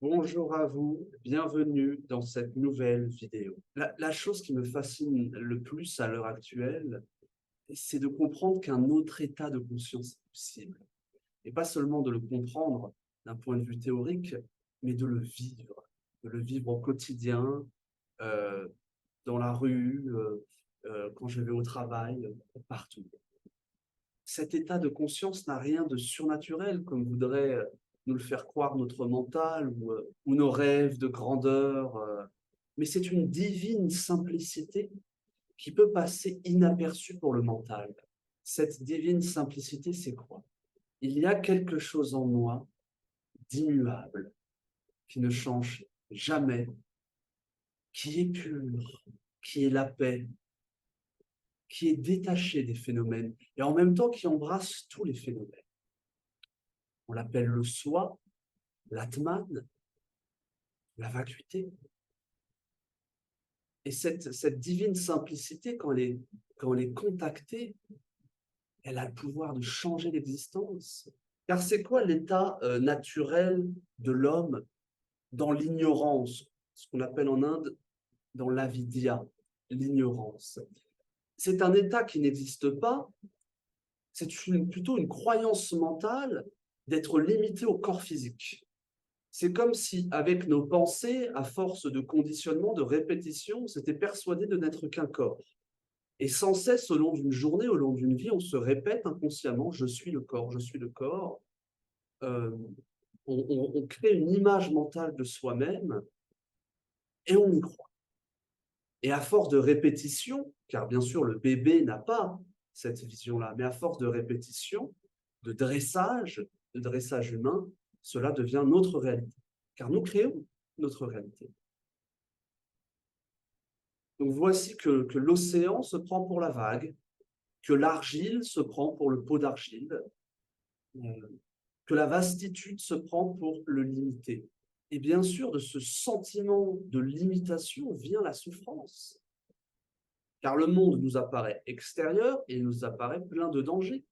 Bonjour à vous, bienvenue dans cette nouvelle vidéo. La chose qui me fascine le plus à l'heure actuelle, c'est de comprendre qu'un autre état de conscience est possible. Et pas seulement de le comprendre d'un point de vue théorique, mais de le vivre au quotidien, euh, dans la rue, quand je vais au travail, partout. Cet état de conscience n'a rien de surnaturel, comme voudrait nous le faire croire notre mental ou nos rêves de grandeur, mais c'est une divine simplicité qui peut passer inaperçue pour le mental. Cette divine simplicité, c'est quoi? Il y a quelque chose en moi d'immuable, qui ne change jamais, qui est pur, qui est la paix, qui est détaché des phénomènes et en même temps qui embrasse tous les phénomènes. On l'appelle le soi, l'atman, la vacuité. Et cette divine simplicité, quand elle est contactée, elle a le pouvoir de changer l'existence. Car c'est quoi l'état naturel de l'homme dans l'ignorance, ce qu'on appelle en Inde dans l'avidya, l'ignorance. C'est un état qui n'existe pas, plutôt une croyance mentale d'être limité au corps physique. C'est comme si, avec nos pensées, à force de conditionnement, de répétition, on s'était persuadé de n'être qu'un corps. Et sans cesse, au long d'une journée, au long d'une vie, on se répète inconsciemment, je suis le corps, je suis le corps. Euh, on crée une image mentale de soi-même et on y croit. Et à force de répétition, car bien sûr le bébé n'a pas cette vision-là, mais à force de répétition, de dressage humain, cela devient notre réalité. Car nous créons notre réalité. Donc voici que l'océan se prend pour la vague, que l'argile se prend pour le pot d'argile, que la vastitude se prend pour le limité. Et bien sûr, de ce sentiment de limitation vient la souffrance. Car le monde nous apparaît extérieur et il nous apparaît plein de dangers.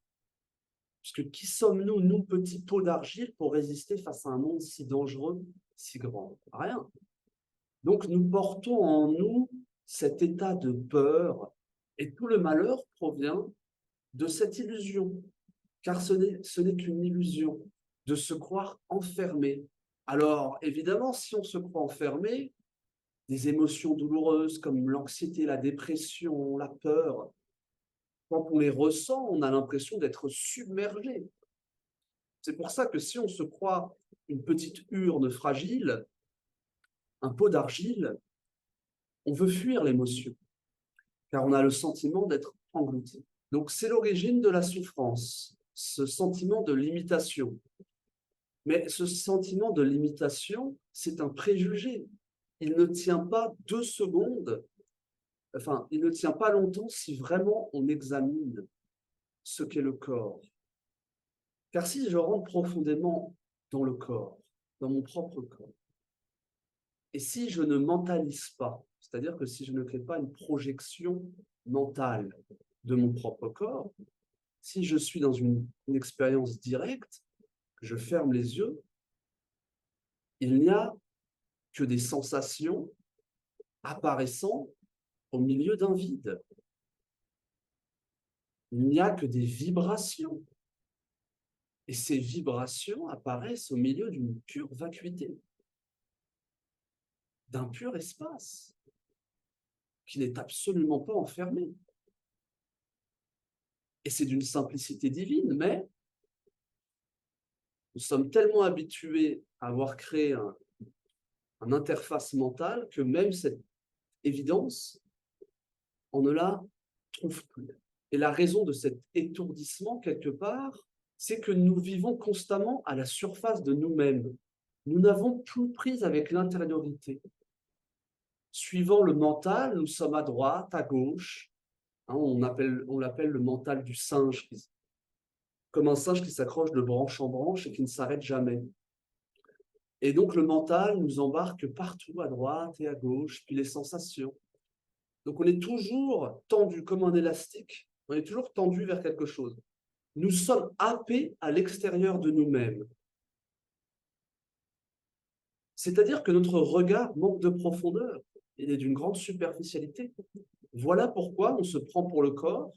Parce que qui sommes-nous, nous, petits pots d'argile, pour résister face à un monde si dangereux, si grand? Rien. Donc nous portons en nous cet état de peur et tout le malheur provient de cette illusion, car ce n'est qu'une illusion de se croire enfermé. Alors évidemment, si on se croit enfermé, des émotions douloureuses comme l'anxiété, la dépression, la peur, quand on les ressent, on a l'impression d'être submergé. C'est pour ça que si on se croit une petite urne fragile, un pot d'argile, on veut fuir l'émotion, car on a le sentiment d'être englouti. Donc c'est l'origine de la souffrance, ce sentiment de limitation. Mais ce sentiment de limitation, c'est un préjugé. Il ne tient pas 2 secondes, enfin, il ne tient pas longtemps si vraiment on examine ce qu'est le corps. Car si je rentre profondément dans le corps, dans mon propre corps, et si je ne mentalise pas, c'est-à-dire que si je ne crée pas une projection mentale de mon propre corps, si je suis dans une expérience directe, je ferme les yeux, il n'y a que des sensations apparaissant au milieu d'un vide. Il n'y a que des vibrations. Et ces vibrations apparaissent au milieu d'une pure vacuité, d'un pur espace qui n'est absolument pas enfermé. Et c'est d'une simplicité divine, mais nous sommes tellement habitués à avoir créé un interface mentale que même cette évidence, on ne la trouve plus. Et la raison de cet étourdissement, quelque part, c'est que nous vivons constamment à la surface de nous-mêmes. Nous n'avons plus prise avec l'intériorité. Suivant le mental, nous sommes à droite, à gauche. Hein, on l'appelle le mental du singe, comme un singe qui s'accroche de branche en branche et qui ne s'arrête jamais. Et donc le mental nous embarque partout, à droite et à gauche, puis les sensations. Donc on est toujours tendu comme un élastique, on est toujours tendu vers quelque chose. Nous sommes happés à l'extérieur de nous-mêmes. C'est-à-dire que notre regard manque de profondeur, il est d'une grande superficialité. Voilà pourquoi on se prend pour le corps,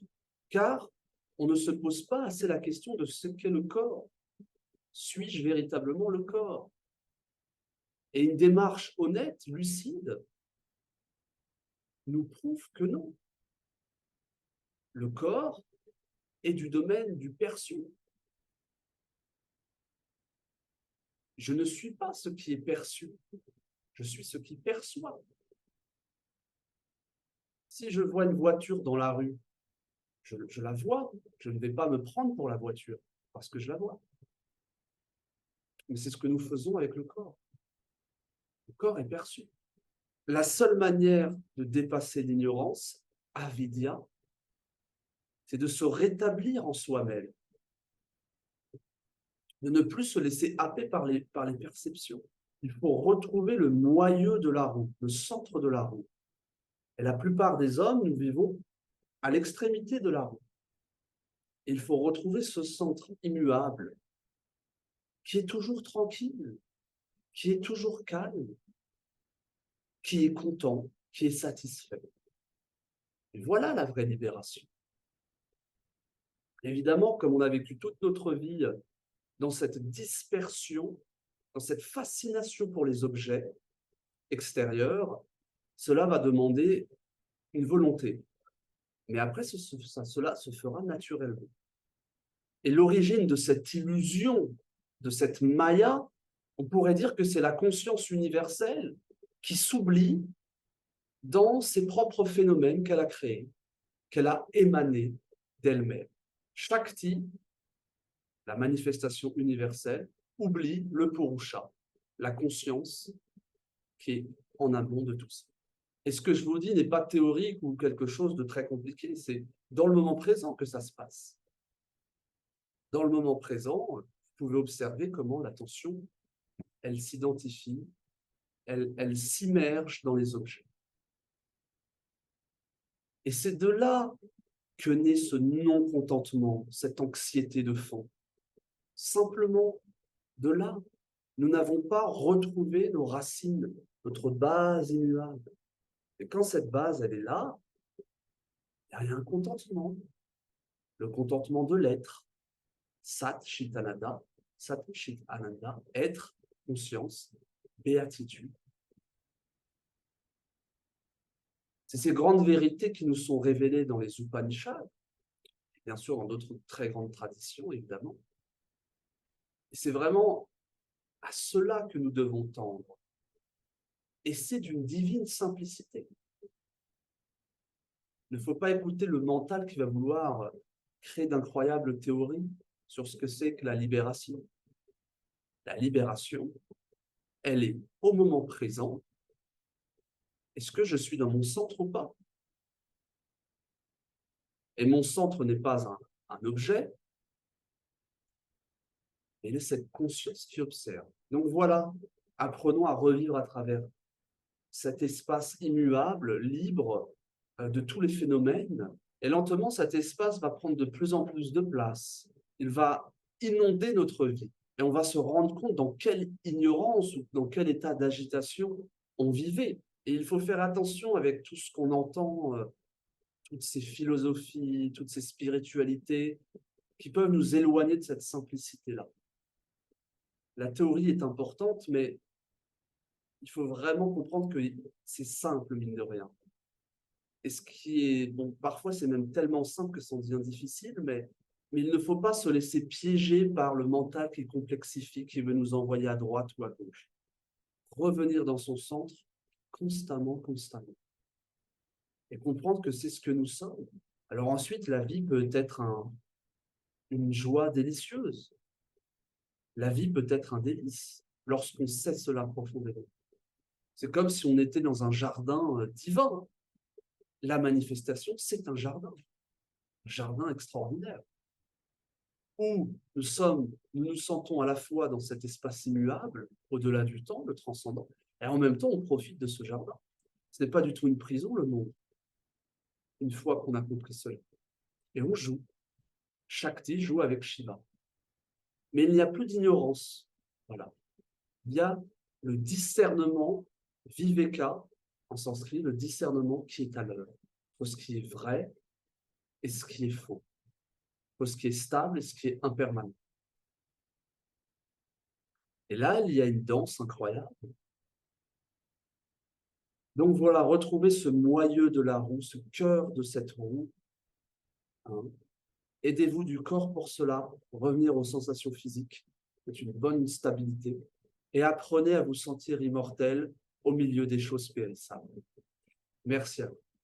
car on ne se pose pas assez la question de ce qu'est le corps. Suis-je véritablement le corps? Et une démarche honnête, lucide, nous prouve que non. Le corps est du domaine du perçu. Je ne suis pas ce qui est perçu, je suis ce qui perçoit. Si je vois une voiture dans la rue, je la vois, je ne vais pas me prendre pour la voiture, parce que je la vois. Mais c'est ce que nous faisons avec le corps. Le corps est perçu. La seule manière de dépasser l'ignorance, avidya, c'est de se rétablir en soi-même, de ne plus se laisser happer par les perceptions. Il faut retrouver le noyau de la roue, le centre de la roue. Et la plupart des hommes, nous vivons à l'extrémité de la roue. Il faut retrouver ce centre immuable, qui est toujours tranquille, qui est toujours calme, qui est content, qui est satisfait. Et voilà la vraie libération. Évidemment, comme on a vécu toute notre vie dans cette dispersion, dans cette fascination pour les objets extérieurs, cela va demander une volonté. Mais après, cela se fera naturellement. Et l'origine de cette illusion, de cette maya, on pourrait dire que c'est la conscience universelle qui s'oublie dans ses propres phénomènes qu'elle a créés, qu'elle a émanés d'elle-même. Shakti, la manifestation universelle, oublie le Purusha, la conscience qui est en amont de tout ça. Et ce que je vous dis n'est pas théorique ou quelque chose de très compliqué, c'est dans le moment présent que ça se passe. Dans le moment présent, vous pouvez observer comment l'attention, elle s'identifie, elle s'immerge dans les objets. Et c'est de là que naît ce non-contentement, cette anxiété de fond. Simplement de là, nous n'avons pas retrouvé nos racines, notre base immuable. Et quand cette base, elle est là, il y a un contentement, le contentement de l'être. Sat Chit Ananda, Sat Chit Ananda, être, conscience, béatitude. C'est ces grandes vérités qui nous sont révélées dans les Upanishads, bien sûr dans d'autres très grandes traditions, évidemment. Et c'est vraiment à cela que nous devons tendre. Et c'est d'une divine simplicité. Il ne faut pas écouter le mental qui va vouloir créer d'incroyables théories sur ce que c'est que la libération. La libération, elle est au moment présent. Est-ce que je suis dans mon centre ou pas? Et mon centre n'est pas un objet, mais il est cette conscience qui observe. Donc voilà, apprenons à revivre à travers cet espace immuable, libre de tous les phénomènes. Et lentement, cet espace va prendre de plus en plus de place. Il va inonder notre vie. Et on va se rendre compte dans quelle ignorance ou dans quel état d'agitation on vivait. Et il faut faire attention avec tout ce qu'on entend, toutes ces philosophies, toutes ces spiritualités qui peuvent nous éloigner de cette simplicité-là. La théorie est importante, mais il faut vraiment comprendre que c'est simple, mine de rien. Et ce qui est, bon, parfois c'est même tellement simple que ça devient difficile, mais il ne faut pas se laisser piéger par le mental qui complexifie, qui veut nous envoyer à droite ou à gauche. Revenir dans son centre constamment, constamment. Et comprendre que c'est ce que nous sommes. Alors ensuite, la vie peut être une joie délicieuse. La vie peut être un délice lorsqu'on sait cela profondément. C'est comme si on était dans un jardin divin. La manifestation, c'est un jardin extraordinaire, où nous nous sentons à la fois dans cet espace immuable, au-delà du temps, le transcendant, et en même temps, on profite de ce jardin. Ce n'est pas du tout une prison, le monde, une fois qu'on a compris cela. Et on joue. Shakti joue avec Shiva. Mais il n'y a plus d'ignorance. Voilà. Il y a le discernement, viveka, en sanskrit, le discernement qui est à l'œuvre, pour ce qui est vrai et ce qui est faux, pour ce qui est stable et ce qui est impermanent. Et là, il y a une danse incroyable. Donc voilà, retrouvez ce moyeu de la roue, ce cœur de cette roue. Hein. Aidez-vous du corps pour cela, revenir aux sensations physiques, c'est une bonne stabilité, et apprenez à vous sentir immortel au milieu des choses périssables. Merci à vous.